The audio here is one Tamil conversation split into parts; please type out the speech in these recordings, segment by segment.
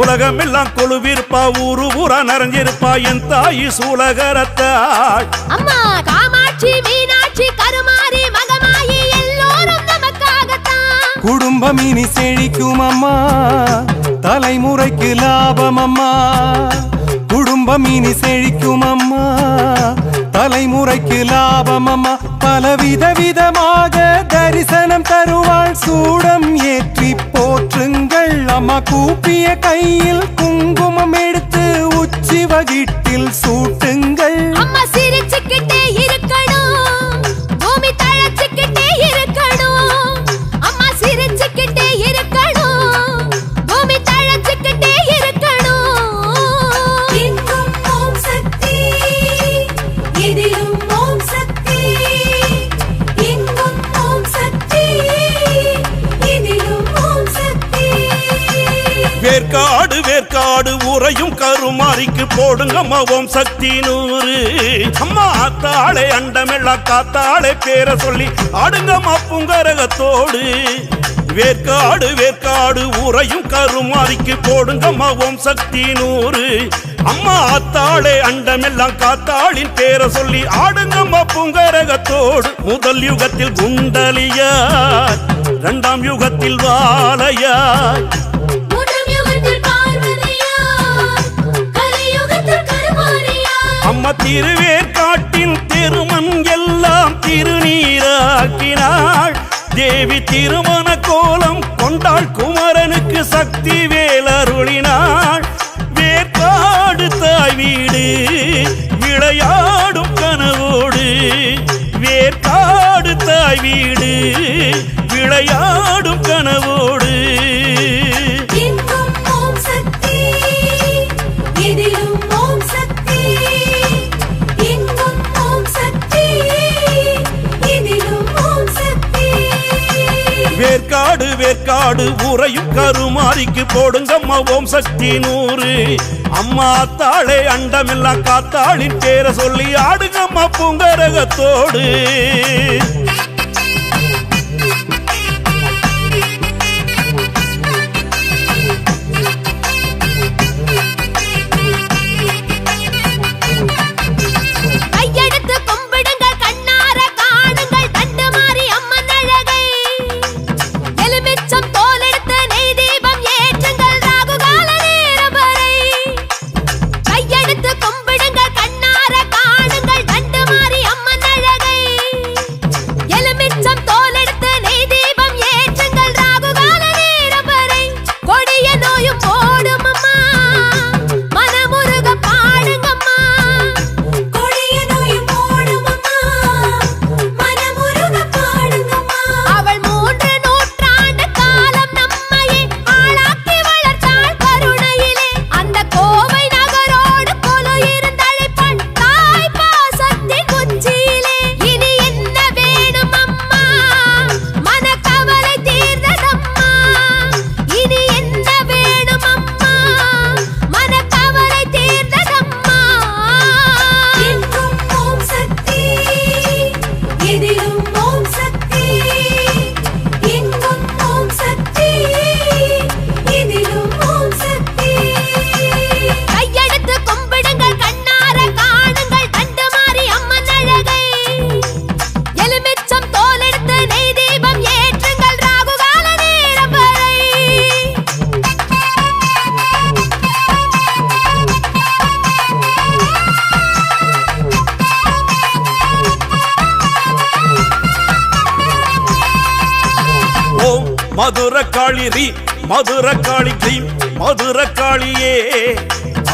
உலகமெல்லாம் கொழுவிருப்பா ஊரு ஊரா நிறைஞ்சிருப்பா என் தாயி சூலகரத்தாள். அம்மா காமாட்சி மீனாட்சி கருமாரி மகமாயி எல்லோரும் நமக்காகத்தான். குடும்பம் இனி செழிக்கும் அம்மா, தலைமுறைக்கு லாபம் அம்மா. குடும்பம் இனி செழிக்கும் அம்மா, தலைமுறைக்கு லாபம் அம்மா. பலவித விதமாக தரிசனம் தருவாள், சூடம் ஏற்றி போற்றுங்கள் அம்மா. கூப்பிய கையில் குங்குமம் எடுத்து உச்சி வகிட்டில் சூட்டுங்கள். அம்மா சிரிச்சுக்கிட்டே இருக்கணும், பூமி தழைச்சுக்கிட்டே இருக்கணும். அம்மா சிரிச்சுக்கிட்டே இருக்கணும், பூமி தழைச்சுக்கிட்டே இருக்கணும். எங்கும் ஓம் சக்தி, எதிலும் ஓம் சக்தி. எங்கும் ஓம் சக்தி, எதிலும் ஓம் சக்தி. வேர்க்காடு வேர்க்காடு உறையும் கருமாரிக்கு போடுங்கம்மா ஓம் சக்தி 100. அம்மா ஆத்தாளே அண்டமெல்லாம் காத்தாளே பேரை சொல்லி ஆடுங்கம்மா புங்கரகத்தோடு. வேர்க்காடு வேர்க்காடு உறையும் கருமாரிக்கு போடுங்கம்மா ஓம் சக்தி 100. அம்மா ஆத்தாளே அண்டமெல்லாம் காத்தாளின் பேரை சொல்லி ஆடுங்கம்மா புங்கரகத்தோடு. முதல் யுகத்தில் குண்டலியாய், 2ஆம் யுகத்தில் வாலையாய், அம்மா திருவேற்காட்டின் திருமண் எல்லாம் திருநீராக்கினாள். தேவி திருமண கோலம் கொண்டாள், குமரனுக்கு சக்தி வேலருளினாள். வேற்காடு தாய் வீடு விளையாடும் கனவோடு. வேற்காடு தாய் வீடு விளையாடும் கனவோடு. எங்கும் ஓம் சக்தி, எதிலும் ஓம் சக்தி. எங்கும் ஓம் சக்தி, எதிலும் ஓம் சக்தி. வேற்காடு வேற்காடு உறையும் கருமாரிக்கு போடுங்கம்மா ஓம் சக்தி 100. அம்மா தாளே அண்டமெல்லாம் காத்தாளின் பேரை சொல்லி ஆடுங்கம்மா பூங்கரகத்தோடு. மதுரக்காளி ரீ மதுரக்காளி கிரீம் மதுரக்காளியே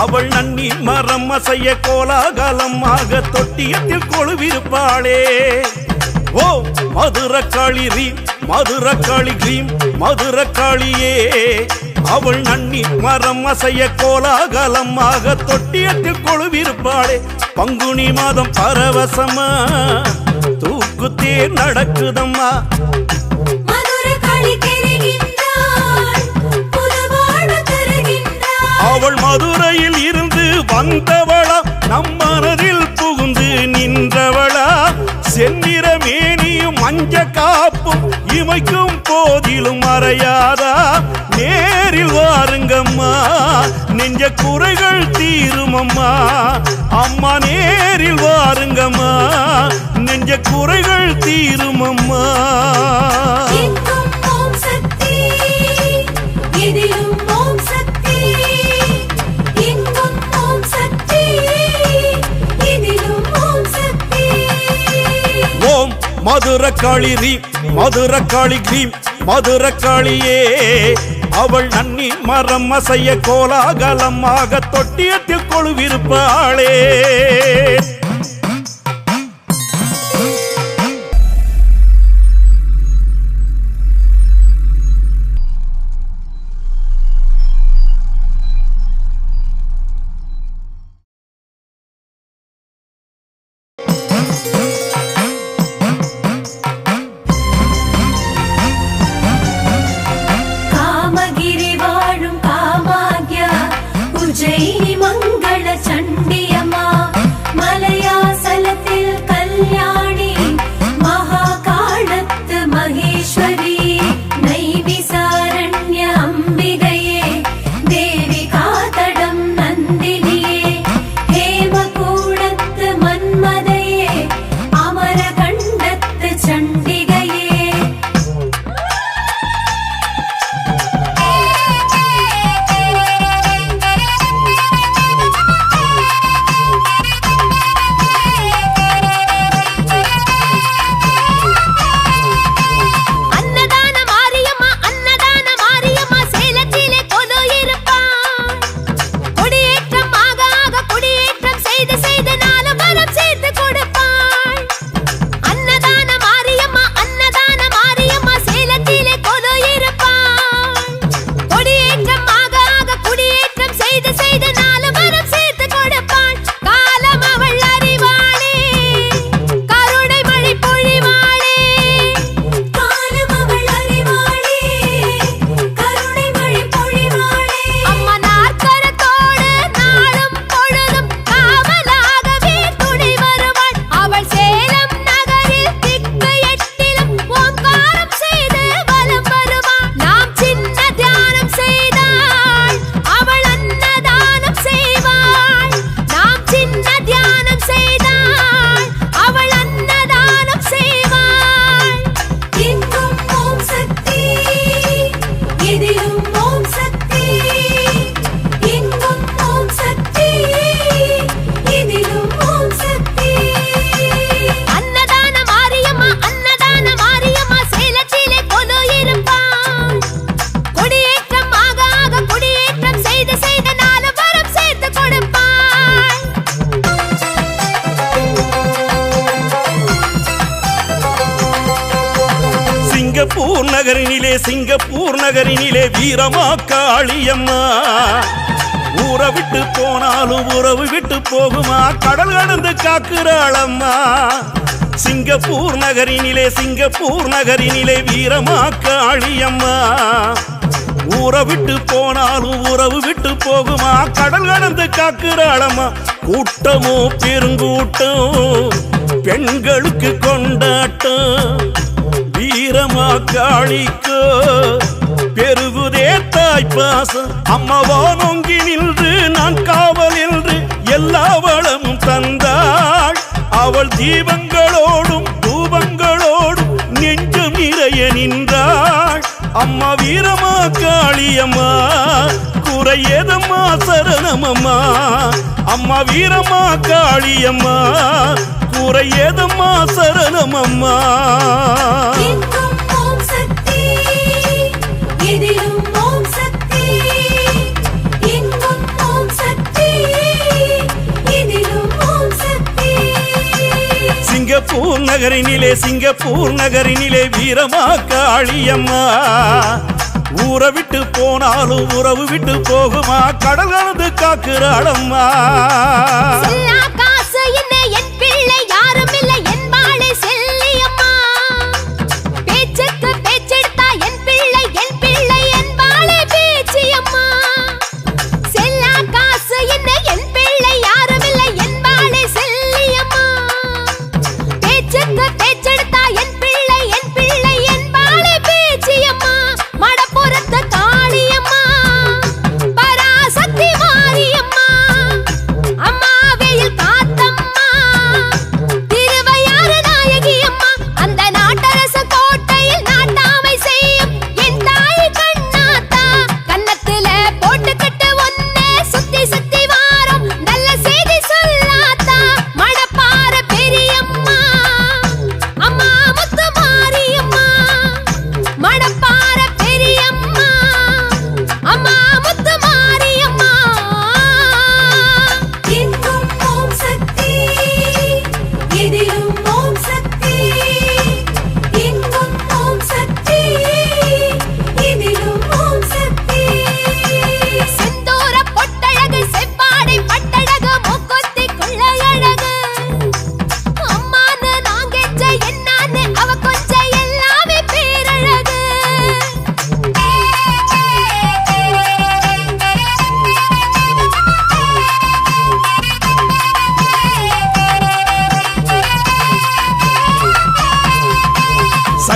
அவள் நன்னி மரம் அசைய கோலாகலமாக தொட்டியத்தில் கொழுவிருப்பாளே. ஓ மதுரக்காளி ரீ மதுரக்காளி கிரீம் மதுரக்காளியே அவள் நன்னி மரம் அசைய கோலாகலமாக தொட்டியத்தில் கொழுவிருப்பாளே. பங்குனி மாதம் பரவசமா தூக்குத்தே நடக்குதம்மா. அவள் மதுரையில் இருந்து வந்தவளா நம் மனதில் புகுந்து நின்றவளா. செந்நிற மேனியும் மஞ்ச காப்பும் இமைக்கும் போதிலும் மறையாதா நேரில் வாருங்கம்மா நெஞ்ச குறைகள் தீருமம்மா அம்மா நேரில் வாருங்கம்மா நெஞ்ச குறைகள் தீருமம்மா எங்கும் ஓம் சக்தி எதிலும் ஓம் சக்தி எங்கும் ஓம் சக்தி எதிலும் ஓம் சக்தி ஓம் மதுரகாளி ரீம் மதுரகாளி கிரீம் மதுரகாளியே அவள் நன்னி மரம் அசைய கோலாகலமாக தொட்டியத்தில் கொழுவிருப்பாளே காமகிரி வாழும் காமாக்யா உஜ்ஜயினி மங்கள சண்டியம்மா மலையாசலத்தில் கல்யாணி மகாகாளத்து மகேஸ்வரி நைவிசாரண்ய அம்பிகையே தேவி காதடம் நந்தினியே ஹேமகூடத்து மன்மதையே அமரகண்டத்து சண்டிகையே அன்னதான மாரியம்மா சேலத்திலே கொலு இருப்பாள் குடியேற்றம் ஆக ஆக குடியேற்றம் செய்து செய்து நாலு மரம் சேர்த்து கொடுப்பாள் அன்னதான மாரியம்மா சேலத்திலே கொலு இருப்பாள் குடியேற்றம் ஆக ஆக குடியேற்றம் செய்து செய்து நாலு மரம் சேர்த்து கொடுப்பாள் காலம் அவள் அறிவாளே கருணை மழை பொழிவாளே காலம் அவள் அறிவாளே கருணை மழை பொழிவாளே அம்மா நாற்கரத்தோடு நாளும் பொழுதும் காவலாகவே துணை வருவாள் அவள் சேலம் நகரில் திக்கு எட்டிலும் ஓங்காரம் செய்து வலம் வருவாள் நாம் சின்ன தியானம் செய்தாள் அவள் அன்னதானம் செய்வாள் நாம் சின்ன தியானம் செய்தாள் அவள் அன்னதானம் செய்வாள் எங்கும் ஓம் சக்தி எதிலும் ஓம் சக்தி எங்கும் ஓம் சக்தி எதிலும் ஓம் சக்தி அன்னதான மாரியம்மா சேலத்திலே கொலு இருப்பாள் குடியேற்றம் ஆக ஆக குடியேற்றம் செய்து செய்து நாலு வரம் சேர்த்து கொடுப்பாள் சிங்கப்பூர் நகரினிலே வீரமா காளியம்மா ஊரை விட்டு போனாலும் உறவு விட்டு போகுமா கடல் கடந்து காக்குறாளம்மா சிங்கப்பூர் நகரினிலே வீரமா காளியம்மா ஊரை விட்டு போனாலும் உறவு விட்டு போகுமா கடல் கடந்து காக்குறாளம்மா கூட்டமோ பெருங்கூட்டம் பெண்களுக்கு கொண்டாட்டம் வீரமா காளிக்கோ பெருகுதே தாய்ப்பாசம் அம்மவோ நொங்கி நின்று நான் காவல் என்று எல்லா வளமும் தந்தாள் அவள் தீபங்களோடும் தூபங்களோடும் நெஞ்சும் நிறைய நின்றாள் அம்மா வீரமா காளியம்மா குறையதம்மா சரணமம்மா அம்மா வீரமா காளியம்மா குறையதம்மா சரணமம்மா எங்கும் ஓம் சக்தி எதிலும் ஓம் சக்தி எங்கும் ஓம் சக்தி எதிலும் ஓம் சக்தி சிங்கப்பூர் நகரினிலே வீரமா காளியம்மா ஊரை விட்டு போனாலும் உறவு விட்டு போகுமா கடல் கடந்து காக்குறாளம்மா செல்லா காசு என்ன என் பிள்ளை யாரும் இல்லை என் வாழை செல்லியம்மா பேச்சுக்கு பேச்செடுத்தா என் பிள்ளை என் வாழை பேச்சியம்மா செல்லா காசு என்ன என் பிள்ளை யாரும் இல்லை என் வாழை செல்லியம்மா பேச்சுக்கு பேச்செடுத்தா என் பிள்ளை என் வாழை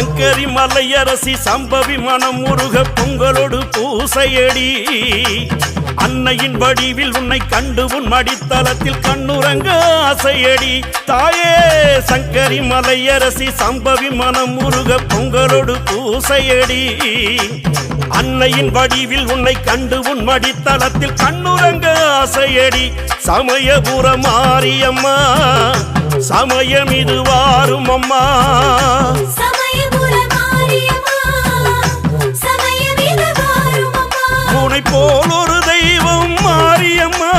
சங்கரி மலையரசி சம்பவி மனம் முருக பொங்கலோடு பூசையடி அன்னையின் வடிவில் உன்னை கண்டு உன் மடித்தளத்தில் கண்ணுறங்க ஆசையடி தாயே சங்கரி மலையரசி சம்பவி மனம் முருக பொங்கலோடு பூசையடி அன்னையின் வடிவில் உன்னை கண்டு உன் மடித்தளத்தில் கண்ணுறங்க ஆசையடி சமயபுர மாரியம்மா சமயம் இது வாரும் அம்மா சமயபுர மாரியம்மா சமயம் இது வாரும் அம்மா உன்னை போல் ஒரு தெய்வம் மாரியம்மா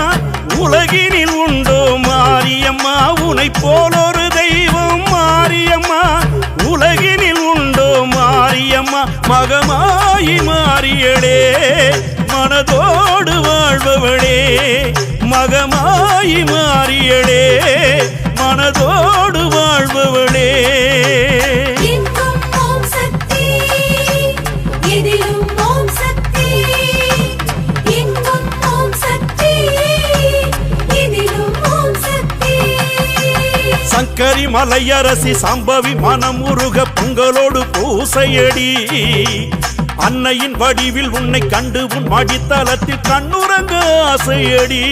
உலகினில் உண்டோ மாரியம்மா உன்னை போல் ஒரு தெய்வம் மாரியம்மா உலகினில் உண்டோ மாரியம்மா மகமாயி மாறியடே மனதோடு வாழ்பவளே மகமாயி மாறியடே மனதோடு வாழ்பவளே எங்கும் ஓம் சக்தி எதிலும் ஓம் சக்தி எங்கும் ஓம் சக்தி எதிலும் ஓம் சக்தி சங்கரி மலையரசி சம்பவி மனம் உருக பொங்கலோடு பூசையடி அன்னையின் வடிவில் உன்னை கண்டு உன் மடித்தளத்தில் கண்ணுறங்க ஆசையடி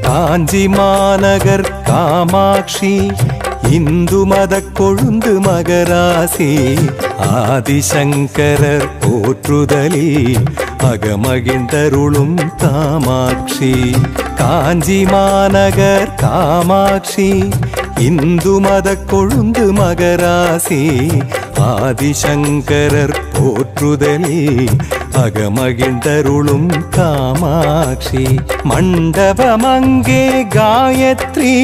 காஞ்சி மாநகர் காமாட்சி இந்து மத கொழுந்து மகராசி ஆதிசங்கரர் போற்றுதலில் அகமகிழ்ந்தருளும் காமாட்சி. காஞ்சி மாநகர் காமாட்சி இந்து மத கொழுந்து மகராசி ஆதிசங்கரர் போற்றுதலில் அகமகிழ்ந்தருளும் காமாட்சி மண்டபமங்கே காயத்ரி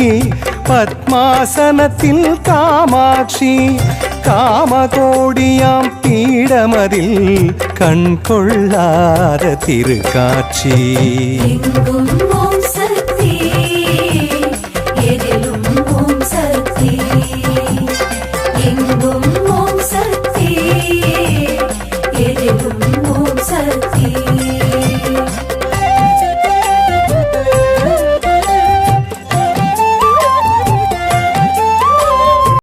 பத்மாசனத்தில் காமாட்சி காமகோடியாம் பீடமதில் கண் கொள்ளாத திருக்காட்சி எங்கும்